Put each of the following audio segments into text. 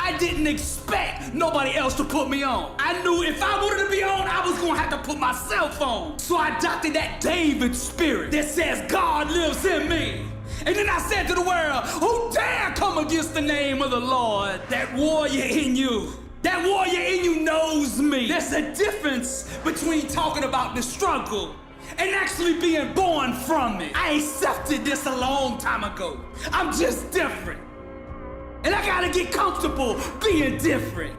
I didn't expect nobody else to put me on. I knew if I wanted to be on, I was gonna have to put myself on. So I adopted that David spirit that says God lives in me. And then I said to the world, who dare come against the name of the Lord? That warrior in you. That warrior in you knows me. There's a difference between talking about the struggle and actually being born from it. I accepted this a long time ago. I'm just different. And I gotta get comfortable being different.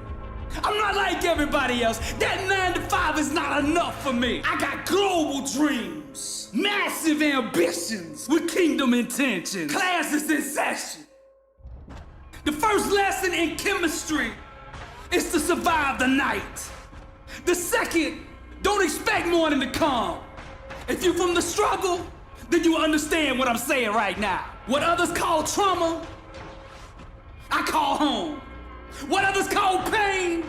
I'm not like everybody else. That 9 to 5 is not enough for me. I got global dreams, massive ambitions with kingdom intentions. Classes in session. The first lesson in chemistry is to survive the night. The second, don't expect morning to come. If you're from the struggle, then you understand what I'm saying right now. What others call trauma, I call home. What others call pain,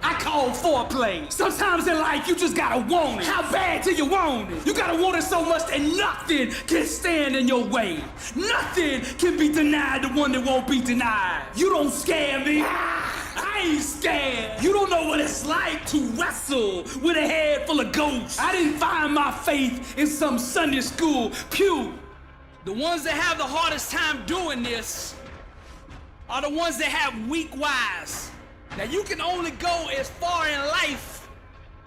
I call foreplay. Sometimes in life, you just gotta want it. How bad do you want it? You gotta want it so much that nothing can stand in your way. Nothing can be denied the one that won't be denied. You don't scare me. I ain't scared. You don't know what it's like to wrestle with a head full of ghosts. I didn't find my faith in some Sunday school pew. The ones that have the hardest time doing this are the ones that have weak whys. Now you can only go as far in life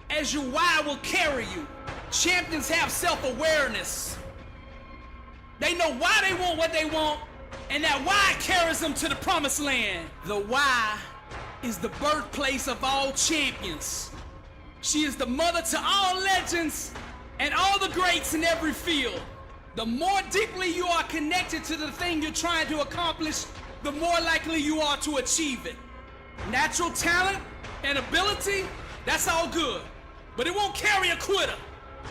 as your why will carry you. Champions have self-awareness. They know why they want what they want, and that why carries them to the promised land. The why is the birthplace of all champions. She is the mother to all legends and all the greats in every field. The more deeply you are connected to the thing you're trying to accomplish, the more likely you are to achieve it. Natural talent and ability, that's all good, but it won't carry a quitter.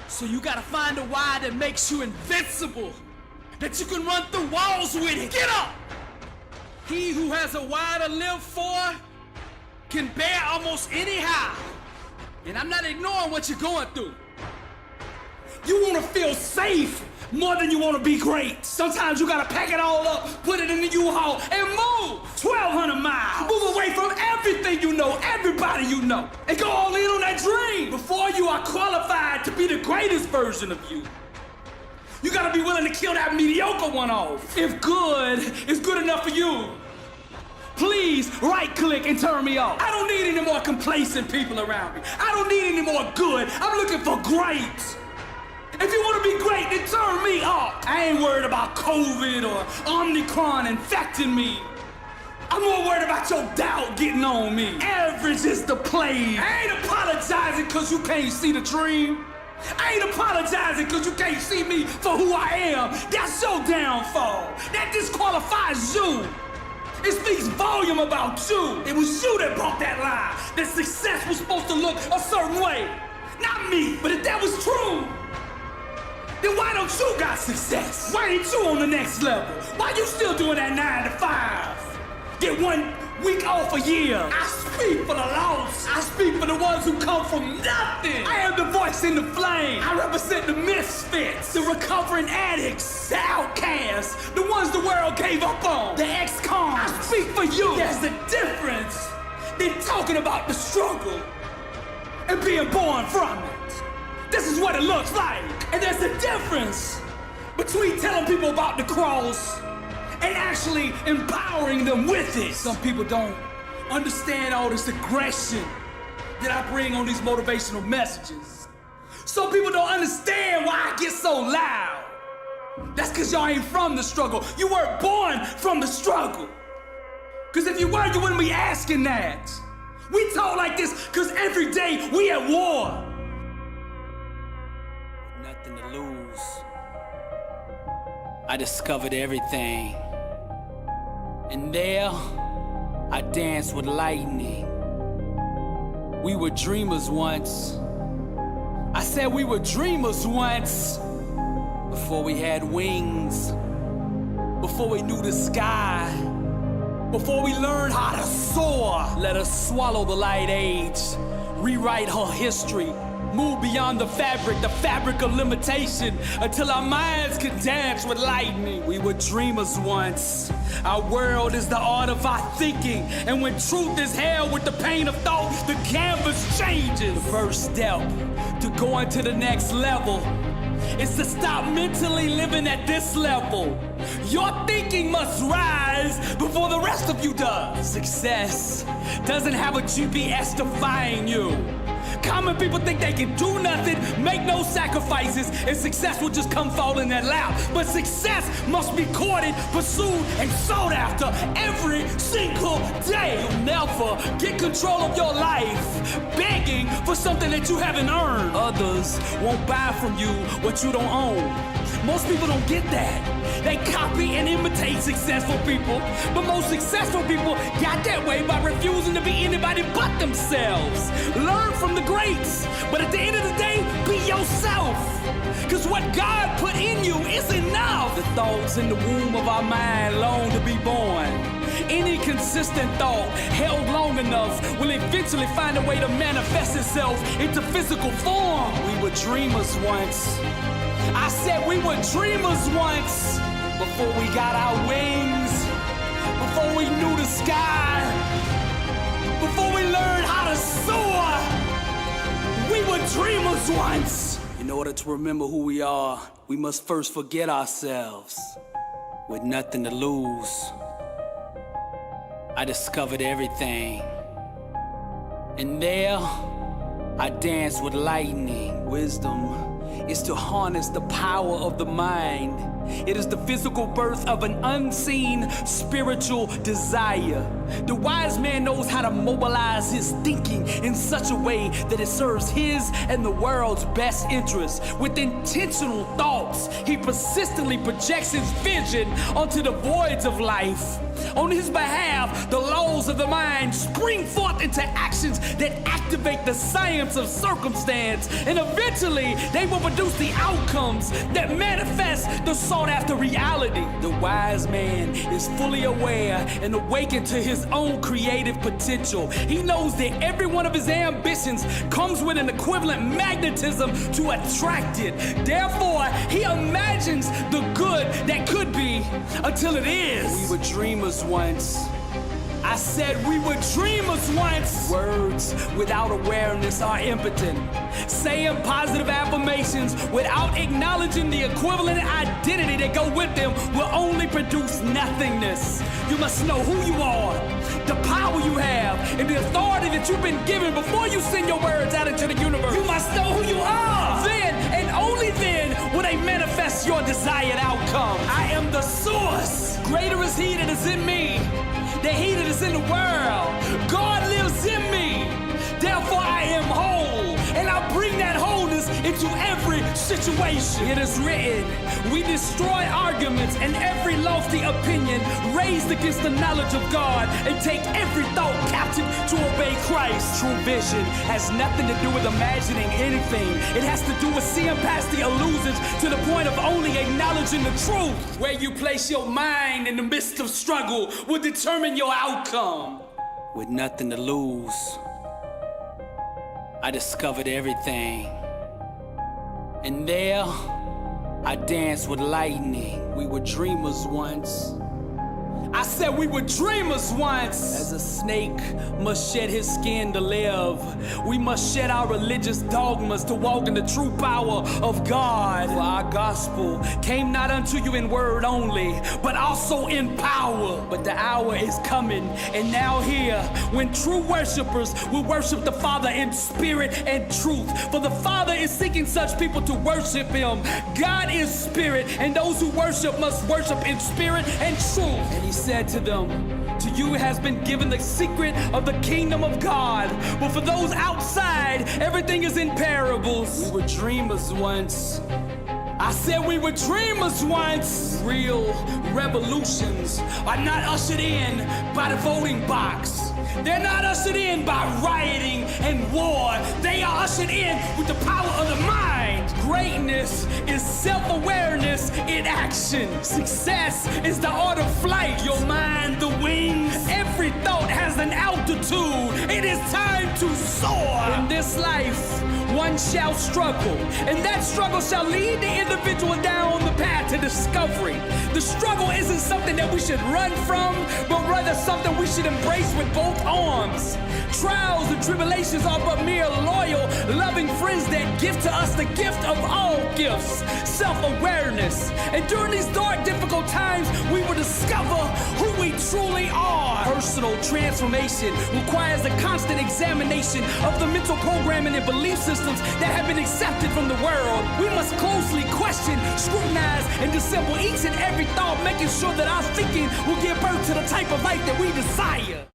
So you gotta find a why that makes you invincible, that you can run through walls with it. Get up! He who has a why to live for can bear almost any how. And I'm not ignoring what you're going through. You wanna feel safe more than you want to be great. Sometimes you gotta pack it all up, put it in the U-Haul, and move 1,200 miles. Move away from everything you know, everybody you know, and go all in on that dream. Before you are qualified to be the greatest version of you, you gotta be willing to kill that mediocre one off. If good is good enough for you, please right-click and turn me off. I don't need any more complacent people around me. I don't need any more good. I'm looking for great. If you want to be great, then turn me off. I ain't worried about COVID or Omicron infecting me. I'm more worried about your doubt getting on me. Average is the plague. I ain't apologizing because you can't see the dream. I ain't apologizing because you can't see me for who I am. That's your downfall. That disqualifies you. It speaks volume about you. It was you that brought that lie, that success was supposed to look a certain way. Not me, but if that was true, then why don't you got success? Why ain't you on the next level? Why you still doing that 9 to 5? Get 1 week off a year. I speak for the lost. I speak for the ones who come from nothing. I am the voice in the flame. I represent the misfits, the recovering addicts, the outcasts, the ones the world gave up on, the ex-cons. I speak for you. There's a difference than talking about the struggle and being born from it. This is what it looks like. And there's a difference between telling people about the cross and actually empowering them with it. Some people don't understand all this aggression that I bring on these motivational messages. Some people don't understand why I get so loud. That's because y'all ain't from the struggle. You weren't born from the struggle. Because if you were, you wouldn't be asking that. We talk like this because every day we at war. Nothing to lose. I discovered everything. And there, I danced with lightning. We were dreamers once. I said we were dreamers once. Before we had wings. Before we knew the sky. Before we learned how to soar. Let us swallow the light age. Rewrite her history. Move beyond the fabric of limitation, until our minds can dance with lightning. We were dreamers once. Our world is the art of our thinking, and when truth is held with the pain of thought, the canvas changes. The first step to going to the next level is to stop mentally living at this level. Your thinking must rise before the rest of you does. Success doesn't have a GPS to find you. Common people think they can do nothing, make no sacrifices, and success will just come fall in their lap. But success must be courted, pursued, and sought after every single day. You'll never get control of your life begging for something that you haven't earned. Others won't buy from you what you don't own. Most people don't get that. They copy and imitate successful people, but most successful people got that way by refusing to be anybody but themselves. Learn from the greats, but at the end of the day, be yourself. Cause what God put in you is enough. The thoughts in the womb of our mind long to be born. Any consistent thought held long enough will eventually find a way to manifest itself into physical form. We were dreamers once. I said we were dreamers once. Before we got our wings, before we knew the sky, before we learned how to soar, we were dreamers once. In order to remember who we are, we must first forget ourselves. With nothing to lose, I discovered everything. And there, I danced with lightning. Wisdom is to harness the power of the mind. It is the physical birth of an unseen spiritual desire. The wise man knows how to mobilize his thinking in such a way that it serves his and the world's best interests. With intentional thoughts, he persistently projects his vision onto the voids of life. On his behalf, the laws of the mind spring forth into actions that activate the science of circumstance, and eventually they will produce the outcomes that manifest the sought-after reality. The wise man is fully aware and awakened to his own creative potential. He knows that every one of his ambitions comes with an equivalent magnetism to attract it. Therefore, he imagines the good that could be until it is. We were dreamers once. I said we were dreamers once. Words without awareness are impotent. Saying positive affirmations without acknowledging the equivalent identity that go with them will only produce nothingness. You must know who you are, the power you have, and the authority that you've been given before you send your words out into the universe. You must know who you are. Then, and only then, will they manifest your desired outcome. I am the source. Greater is he that is in me than he that is in the world. God lives in me. Therefore I am whole, and I bring that wholeness into every situation. It is written, we destroy arguments and every lofty opinion raised against the knowledge of God, and take every thought captive to obey Christ. True vision has nothing to do with imagining anything. It has to do with seeing past the illusions to the point of only acknowledging the truth. Where you place your mind in the midst of struggle will determine your outcome. With nothing to lose, I discovered everything. And there, I danced with lightning. We were dreamers once. I said we were dreamers once. As a snake must shed his skin to live, we must shed our religious dogmas to walk in the true power of God. For our gospel came not unto you in word only, but also in power. But the hour is coming, and now here, when true worshipers will worship the Father in spirit and truth. For the Father is seeking such people to worship him. God is spirit, and those who worship must worship in spirit and truth. And he said to them, to you has been given the secret of the kingdom of God. But for those outside, everything is in parables. We were dreamers once. I said we were dreamers once. Real revolutions are not ushered in by the voting box. They're not ushered in by rioting and war. They are ushered in with the power of the mind. Greatness is self-awareness in action. Success is the art of flight. Your mind, the wings. Every thought has an altitude. It is time to soar. In this life, one everyone shall struggle, and that struggle shall lead the individual down the path to discovery. The struggle isn't something that we should run from, but rather something we should embrace with both arms. Trials and tribulations are but mere loyal, loving friends that give to us the gift of all gifts, self-awareness. And during these dark, difficult times, we will discover who we truly are. Personal transformation requires a constant examination of the mental programming and belief systems that have been accepted from the world. We must closely question, scrutinize, and dissemble each and every thought, making sure that our thinking will give birth to the type of life that we desire.